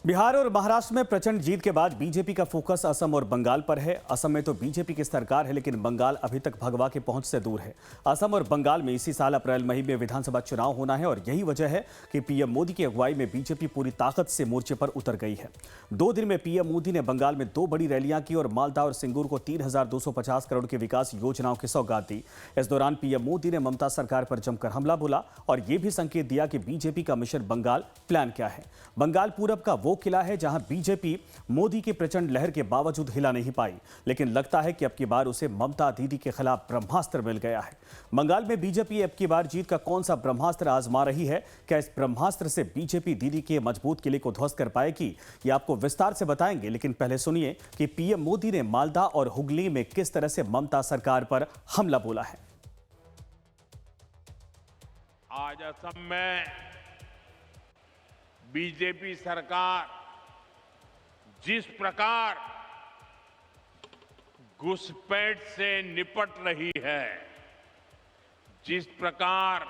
बिहार और महाराष्ट्र में प्रचंड जीत के बाद बीजेपी का फोकस असम और बंगाल पर है। असम में तो बीजेपी की सरकार है, लेकिन बंगाल अभी तक भगवा के पहुंच से दूर है। असम और बंगाल में इसी साल अप्रैल मई में विधानसभा चुनाव होना है और यही वजह है कि पीएम मोदी की अगुवाई में बीजेपी पूरी ताकत से मोर्चे पर उतर गई है। 2 दिन में पीएम मोदी ने बंगाल में 2 बड़ी रैलियां की और मालदा और सिंगूर को 3,250 करोड़ की विकास योजनाओं की सौगात दी। इस दौरान पीएम मोदी ने ममता सरकार पर जमकर हमला बोला और यह भी संकेत दिया कि बीजेपी का मिशन बंगाल प्लान क्या है। बंगाल पूरब का वो किला है जहां बीजेपी मोदी की प्रचंड लहर के बावजूद हिला नहीं पाई, लेकिन लगता है कि अब की बार उसे ममता दीदी के खिलाफ ब्रह्मास्त्र मिल गया है। बंगाल में बीजेपी अब की बार जीत का कौन सा ब्रह्मास्त्र आजमा रही है? क्या इस ब्रह्मास्त्र से बीजेपी दीदी के मजबूत किले को ध्वस्त कर पाएगी? ये आपको विस्तार से बताएंगे, लेकिन पहले सुनिए कि पीएम मोदी ने मालदा और हुगली में किस तरह से ममता सरकार पर हमला बोला है। आज असम में बीजेपी सरकार जिस प्रकार घुसपैठ से निपट रही है, जिस प्रकार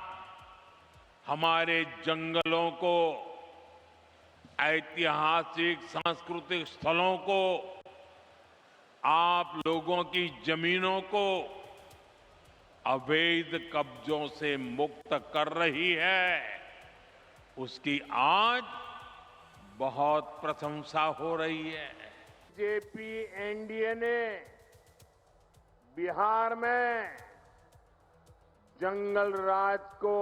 हमारे जंगलों को, ऐतिहासिक सांस्कृतिक स्थलों को, आप लोगों की जमीनों को अवैध कब्जों से मुक्त कर रही है, उसकी आज बहुत प्रशंसा हो रही है। बीजेपी एनडीए ने बिहार में जंगल राज को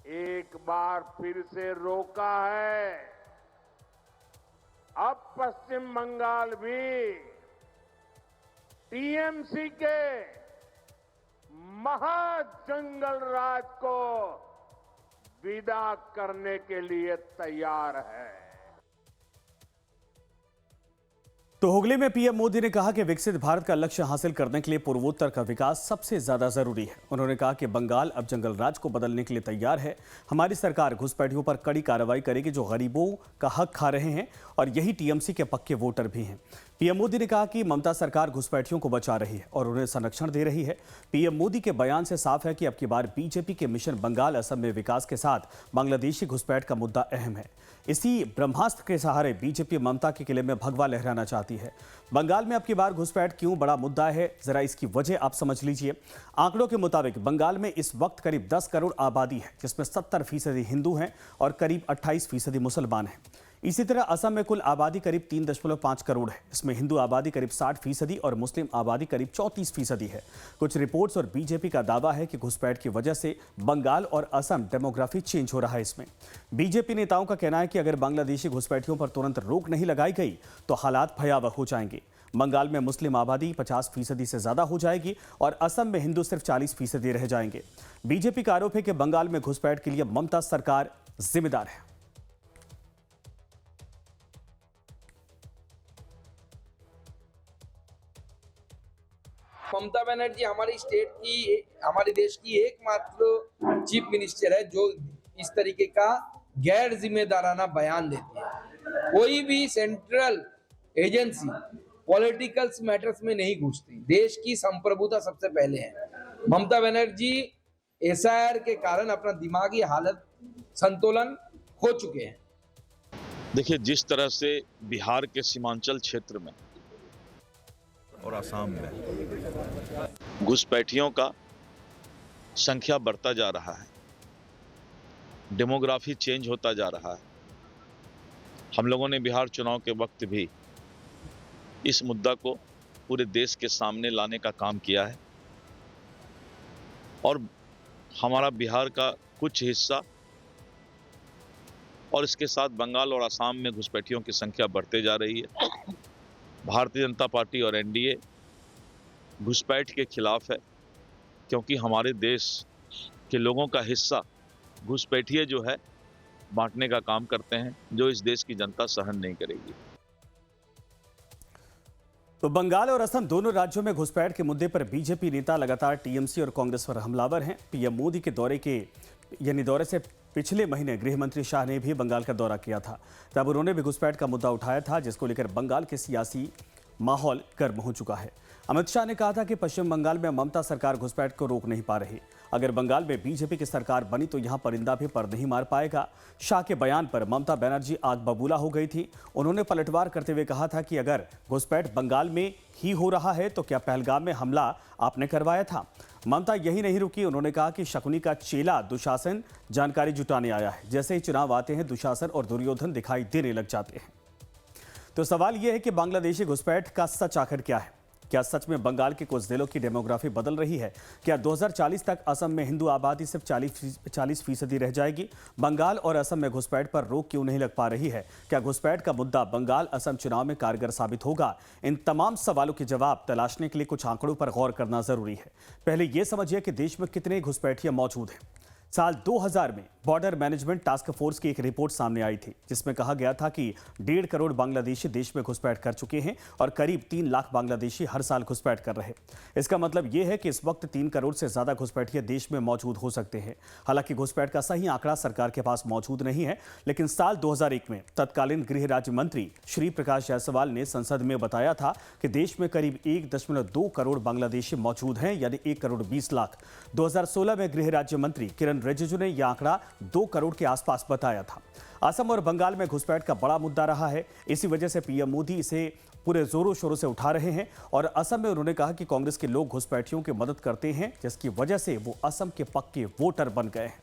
एक बार फिर से रोका है। अब पश्चिम बंगाल भी टीएमसी के महाजंगल राज को विदा करने के लिए तैयार है। तो हुगली में पीएम मोदी ने कहा कि विकसित भारत का लक्ष्य हासिल करने के लिए पूर्वोत्तर का विकास सबसे ज्यादा जरूरी है। उन्होंने कहा कि बंगाल अब जंगल राज को बदलने के लिए तैयार है। हमारी सरकार घुसपैठियों पर कड़ी कार्रवाई करेगी जो गरीबों का हक खा रहे हैं और यही टीएमसी के पक्के वोटर भी हैं। पीएम मोदी ने कहा कि ममता सरकार घुसपैठियों को बचा रही है और उन्हें संरक्षण दे रही है। पीएम मोदी के बयान से साफ है कि अब की बार बीजेपी के मिशन बंगाल असम में विकास के साथ बांग्लादेशी घुसपैठ का मुद्दा अहम है। इसी ब्रह्मास्त्र के सहारे बीजेपी ममता के किले में भगवा लहराना चाहती है। बंगाल में अब की बार घुसपैठ क्यों बड़ा मुद्दा है, जरा इसकी वजह आप समझ लीजिए। आंकड़ों के मुताबिक बंगाल में इस वक्त करीब 10 करोड़ आबादी है, जिसमें 70% हिंदू हैं और करीब 28% मुसलमान हैं। इसी तरह असम में कुल आबादी करीब 3.5 करोड़ है। इसमें हिंदू आबादी करीब 60% और मुस्लिम आबादी करीब 34% है। कुछ रिपोर्ट्स और बीजेपी का दावा है कि घुसपैठ की वजह से बंगाल और असम डेमोग्राफी चेंज हो रहा है। इसमें बीजेपी नेताओं का कहना है कि अगर बांग्लादेशी घुसपैठियों पर तुरंत रोक नहीं लगाई गई तो हालात भयावह हो जाएंगे। बंगाल में मुस्लिम आबादी 50% से ज्यादा हो जाएगी और असम में हिंदू सिर्फ 40% रह जाएंगे। बीजेपी का आरोप है कि बंगाल में घुसपैठ के लिए ममता सरकार जिम्मेदार है। ममता बनर्जी हमारी स्टेट की, हमारे देश की एकमात्र चीफ मिनिस्टर है जो इस तरीके का गैर जिम्मेदाराना बयान देती है। कोई भी सेंट्रल एजेंसी पॉलिटिकल मैटर्स में नहीं घुसती। देश की संप्रभुता सबसे पहले है। ममता बनर्जी एसआईआर के कारण अपना दिमागी हालत संतुलन खो चुके हैं। देखिए, जिस तरह से बिहार के सीमांचल क्षेत्र में और असम में घुसपैठियों का संख्या बढ़ता जा रहा है, डेमोग्राफी चेंज होता जा रहा है। हम लोगों ने बिहार चुनाव के वक्त भी इस मुद्दा को पूरे देश के सामने लाने का काम किया है और हमारा बिहार का कुछ हिस्सा और इसके साथ बंगाल और असम में घुसपैठियों की संख्या बढ़ते जा रही है। भारतीय जनता पार्टी और एनडीए घुसपैठ के खिलाफ है, क्योंकि हमारे देश के लोगों का हिस्सा घुसपैठिए जो है बांटने का काम करते हैं, जो इस देश की जनता सहन नहीं करेगी। तो बंगाल और असम दोनों राज्यों में घुसपैठ के मुद्दे पर बीजेपी नेता लगातार टीएमसी और कांग्रेस पर हमलावर हैं। पीएम मोदी के दौरे से पिछले महीने गृह मंत्री शाह ने भी बंगाल का दौरा किया था। तब उन्होंने भी घुसपैठ का मुद्दा उठाया था, जिसको लेकर बंगाल के सियासी माहौल गर्म हो चुका है। अमित शाह ने कहा था कि पश्चिम बंगाल में ममता सरकार घुसपैठ को रोक नहीं पा रही। अगर बंगाल में बीजेपी की सरकार बनी तो यहां परिंदा भी पर नहीं मार पाएगा। शाह के बयान पर ममता बनर्जी आग बबूला हो गई थी। उन्होंने पलटवार करते हुए कहा था कि अगर घुसपैठ बंगाल में ही हो रहा है तो क्या पहलगाम में हमला आपने करवाया था। ममता यही नहीं रुकी, उन्होंने कहा कि शकुनी का चेला दुशासन जानकारी जुटाने आया है। जैसे ही चुनाव आते हैं दुशासन और दुर्योधन दिखाई देने लग जाते हैं। तो सवाल यह है कि बांग्लादेशी घुसपैठ का सच आखिर क्या है। क्या सच में बंगाल के कुछ जिलों की डेमोग्राफी बदल रही है? क्या 2040 तक असम में हिंदू आबादी सिर्फ 40% रह जाएगी? बंगाल और असम में घुसपैठ पर रोक क्यों नहीं लग पा रही है? क्या घुसपैठ का मुद्दा बंगाल असम चुनाव में कारगर साबित होगा? इन तमाम सवालों के जवाब तलाशने के लिए कुछ आंकड़ों पर गौर करना जरूरी है। पहले यह समझिए कि देश में कितने घुसपैठिया मौजूद हैं। साल 2000 में बॉर्डर मैनेजमेंट टास्क फोर्स की एक रिपोर्ट सामने आई थी, जिसमें कहा गया था कि 1.5 करोड़ बांग्लादेशी देश में घुसपैठ कर चुके हैं और करीब 3 लाख बांग्लादेशी हर साल घुसपैठ कर रहे। इसका मतलब यह है कि इस वक्त 3 करोड़ से ज्यादा घुसपैठिए देश में मौजूद हो सकते हैं। हालांकि घुसपैठ का सही आंकड़ा सरकार के पास मौजूद नहीं है, लेकिन साल 2001 में तत्कालीन गृह राज्य मंत्री श्री प्रकाश जायसवाल ने संसद में बताया था कि देश में करीब 1.2 करोड़ बांग्लादेशी मौजूद हैं, यानी 1 करोड़ 20 लाख। 2016 में गृह राज्य मंत्री किरण रिजिजू ने यह आंकड़ा 2 करोड़ के आसपास बताया था। असम और बंगाल में घुसपैठ का बड़ा मुद्दा रहा है। इसी वजह से पीएम मोदी इसे पूरे जोरों शोरों से उठा रहे हैं और असम में उन्होंने कहा कि कांग्रेस के लोग घुसपैठियों की मदद करते हैं, जिसकी वजह से वो असम के पक्के वोटर बन गए हैं।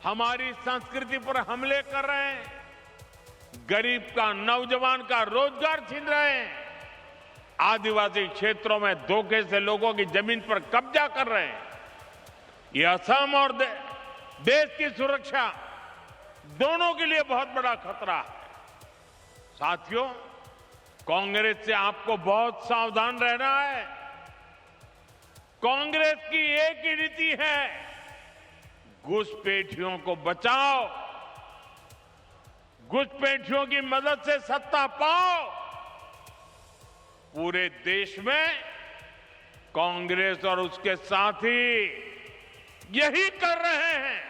हमारी संस्कृति पर हमले कर रहे हैं, गरीब का, नौजवान का रोजगार छीन रहे हैं, आदिवासी क्षेत्रों में धोखे से लोगों की जमीन पर कब्जा कर रहे हैं। ये असम और देश की सुरक्षा दोनों के लिए बहुत बड़ा खतरा है। साथियों, कांग्रेस से आपको बहुत सावधान रहना है। कांग्रेस की एक ही नीति है, घुसपैठियों को बचाओ, घुसपैठियों की मदद से सत्ता पाओ। पूरे देश में कांग्रेस और उसके साथी यही कर रहे हैं।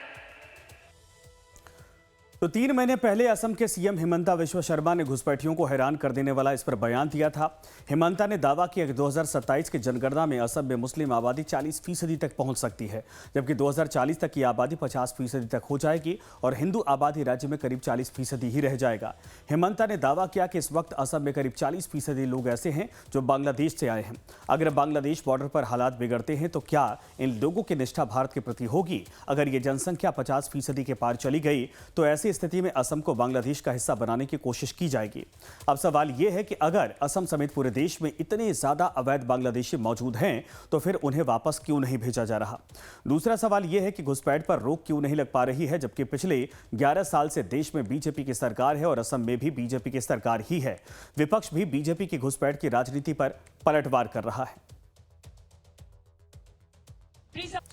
तो 3 महीने पहले असम के सीएम हिमंता विश्व शर्मा ने घुसपैठियों को हैरान कर देने वाला इस पर बयान दिया था। हिमंता ने दावा किया कि 2027 की जनगणना में असम में मुस्लिम आबादी 40% तक पहुंच सकती है, जबकि 2040 तक की आबादी 50% तक हो जाएगी और हिंदू आबादी राज्य में करीब 40% ही रह जाएगा। हिमंता ने दावा किया कि इस वक्त असम में करीब 40% लोग ऐसे हैं जो बांग्लादेश से आए हैं। अगर बांग्लादेश बॉर्डर पर हालात बिगड़ते हैं तो क्या इन लोगों की निष्ठा भारत के प्रति होगी? अगर ये जनसंख्या 50% के पार चली गई तो ऐसी स्थिति में असम को बांग्लादेश का हिस्सा बनाने की कोशिश की जाएगी। अब सवाल यह है कि अगर असम समेत पूरे देश में इतने ज्यादा अवैध बांग्लादेशी मौजूद हैं तो फिर उन्हें वापस क्यों नहीं भेजा जा रहा? दूसरा सवाल यह है कि घुसपैठ पर रोक क्यों नहीं लग पा रही है, जबकि पिछले 11 साल से देश में बीजेपी की सरकार है और असम में भी बीजेपी की सरकार ही है। विपक्ष भी बीजेपी की घुसपैठ की राजनीति पर पलटवार कर रहा है।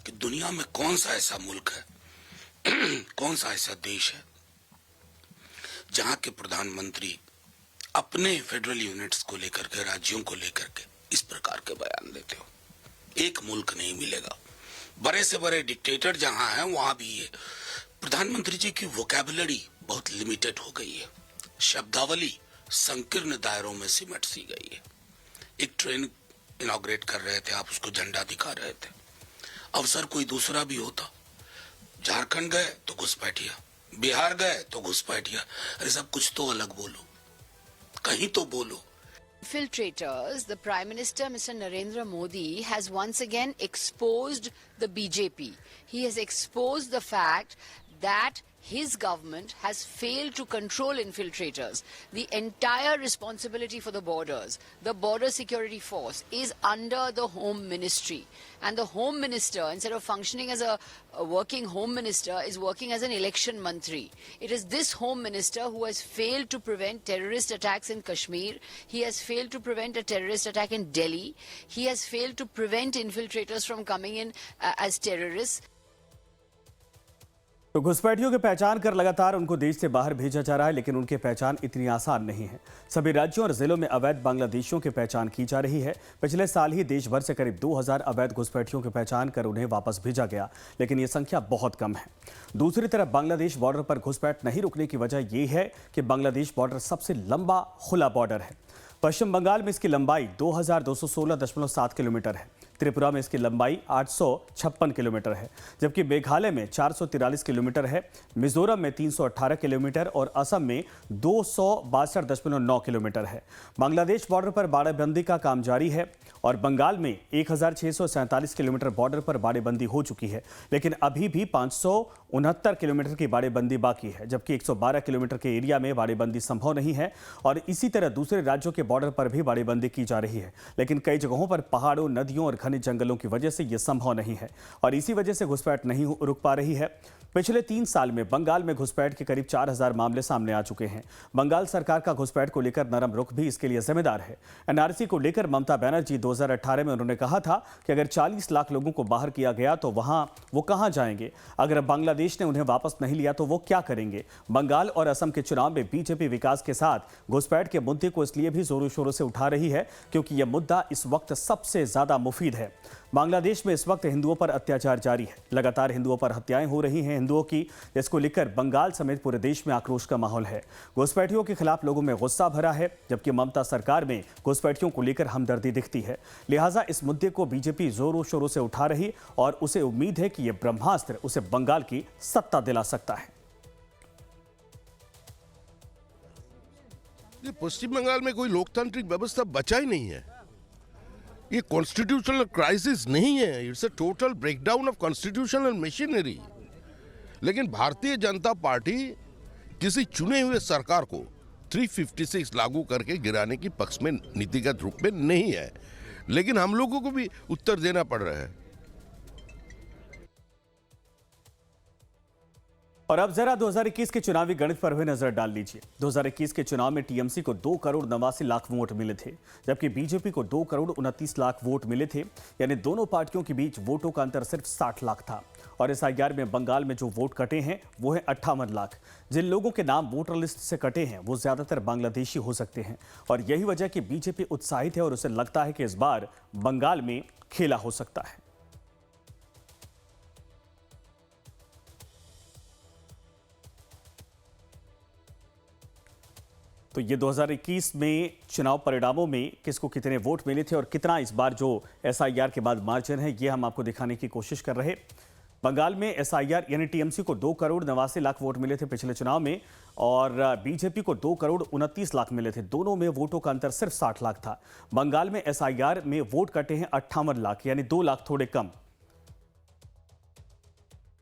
कि दुनिया में कौन सा ऐसा मुल्क है कौन सा ऐसा देश है जहां के प्रधानमंत्री अपने फेडरल यूनिट्स को लेकर के, राज्यों को लेकर के इस प्रकार के बयान देते हो? एक मुल्क नहीं मिलेगा। बड़े से बड़े डिक्टेटर जहां हैं वहां भी ये प्रधानमंत्री जी की वोकैबुलरी बहुत लिमिटेड हो गई है, शब्दावली संकीर्ण दायरों में सिमट सी गई है। एक ट्रेन इनॉग्रेट कर रहे थे आप, उसको झंडा दिखा रहे थे। अवसर कोई दूसरा भी होता, झारखंड गए तो घुसपैठिया, बिहार गए तो घुसपैठिया। अरे सब कुछ तो अलग बोलो, कहीं तो बोलो। Infiltrators, the Prime Minister, Mr. Narendra Modi, has once again exposed the BJP. He has exposed the fact that his government has failed to control infiltrators. The entire responsibility for the borders, the border security force, is under the Home Ministry. And the Home Minister, instead of functioning as a working Home Minister, is working as an election mantri. It is this Home Minister who has failed to prevent terrorist attacks in Kashmir. He has failed to prevent a terrorist attack in Delhi. He has failed to prevent infiltrators from coming in as terrorists. तो घुसपैठियों की पहचान कर लगातार उनको देश से बाहर भेजा जा रहा है, लेकिन उनकी पहचान इतनी आसान नहीं है। सभी राज्यों और जिलों में अवैध बांग्लादेशियों की पहचान की जा रही है। पिछले साल ही देश भर से करीब 2000 अवैध घुसपैठियों की पहचान कर उन्हें वापस भेजा गया, लेकिन ये संख्या बहुत कम है। दूसरी तरफ बांग्लादेश बॉर्डर पर घुसपैठ नहीं रुकने की वजह यह है कि बांग्लादेश बॉर्डर सबसे लंबा खुला बॉर्डर है। पश्चिम बंगाल में इसकी लंबाई 2216.7 किलोमीटर है। त्रिपुरा में इसकी लंबाई 856 किलोमीटर है, जबकि मेघालय में 443 किलोमीटर है, मिजोरम में 318 किलोमीटर और असम में 262.9 किलोमीटर है। बांग्लादेश बॉर्डर पर बाड़ेबंदी का काम जारी है और बंगाल में 1647 किलोमीटर बॉर्डर पर बाड़ेबंदी हो चुकी है, लेकिन अभी भी 569 किलोमीटर की बाड़ेबंदी बाकी है, जबकि 112 किलोमीटर के एरिया में बाड़ेबंदी संभव नहीं है। और इसी तरह दूसरे राज्यों के बॉर्डर पर भी बाड़ेबंदी की जा रही है, लेकिन कई जगहों पर पहाड़ों, नदियों और घने जंगलों की वजह से यह संभव नहीं है और इसी वजह से घुसपैठ नहीं रुक पा रही है। पिछले 3 साल में बंगाल में घुसपैठ के करीब 4000 मामले सामने आ चुके हैं। बंगाल सरकार का घुसपैठ को लेकर नरम रुख भी इसके लिए जिम्मेदार है। एनआरसी को लेकर ममता बनर्जी 2018 में उन्होंने कहा था कि अगर 40 लाख लोगों को बाहर किया गया तो वो कहां जाएंगे? अगर बांग्लादेश ने उन्हें वापस नहीं लिया तो वो क्या करेंगे? बंगाल और असम के चुनाव में बीजेपी विकास के साथ घुसपैठ के मुद्दे को इसलिए भी जोरों शोरों से उठा रही है क्योंकि यह मुद्दा इस वक्त सबसे ज्यादा मुफीद है। बांग्लादेश में इस वक्त हिंदुओं पर अत्याचार जारी है। लगातार हिंदुओं पर हत्याएं हो रही हैं हिंदुओं की, जिसको लेकर बंगाल समेत पूरे देश में आक्रोश का माहौल है। घुसपैठियों के खिलाफ लोगों में गुस्सा भरा है, जबकि ममता सरकार में घुसपैठियों को लेकर हमदर्दी दिखती है। लिहाजा इस मुद्दे को बीजेपी जोरों शोरों से उठा रही और उसे उम्मीद है कि यह ब्रह्मास्त्र उसे बंगाल की सत्ता दिला सकता है। पश्चिम बंगाल में कोई लोकतांत्रिक व्यवस्था बचा ही नहीं है। ये कॉन्स्टिट्यूशनल क्राइसिस नहीं है, it's a total breakdown of constitutional machinery. लेकिन भारतीय जनता पार्टी किसी चुने हुए सरकार को 356 लागू करके गिराने की पक्ष में नीतिगत रूप में नहीं है, लेकिन हम लोगों को भी उत्तर देना पड़ रहा है। और अब जरा 2021 के चुनावी गणित पर भी नजर डाल लीजिए। 2021 के चुनाव में टीएमसी को 2 करोड़ 89 लाख वोट मिले थे, जबकि बीजेपी को 2 करोड़ 29 लाख वोट मिले थे। यानी दोनों पार्टियों के बीच वोटों का अंतर सिर्फ 60 लाख था। और एसआईआर में बंगाल में जो वोट कटे हैं वो है 58 लाख। जिन लोगों के नाम वोटर लिस्ट से कटे हैं वो ज्यादातर बांग्लादेशी हो सकते हैं और यही वजह कि बीजेपी उत्साहित है और उसे लगता है कि इस बार बंगाल में खेला हो सकता है। तो ये 2021 में चुनाव परिणामों में किसको कितने वोट मिले थे और कितना इस बार जो एसआईआर के बाद मार्जिन है, ये हम आपको दिखाने की कोशिश कर रहे। बंगाल में एसआईआर यानी टीएमसी को 2 करोड़ 89 लाख वोट मिले थे पिछले चुनाव में और बीजेपी को 2 करोड़ 29 लाख मिले थे। दोनों में वोटों का अंतर सिर्फ 60 लाख था। बंगाल में एसआईआर में वोट कटे हैं 58 लाख, यानी 2 लाख थोड़े कम।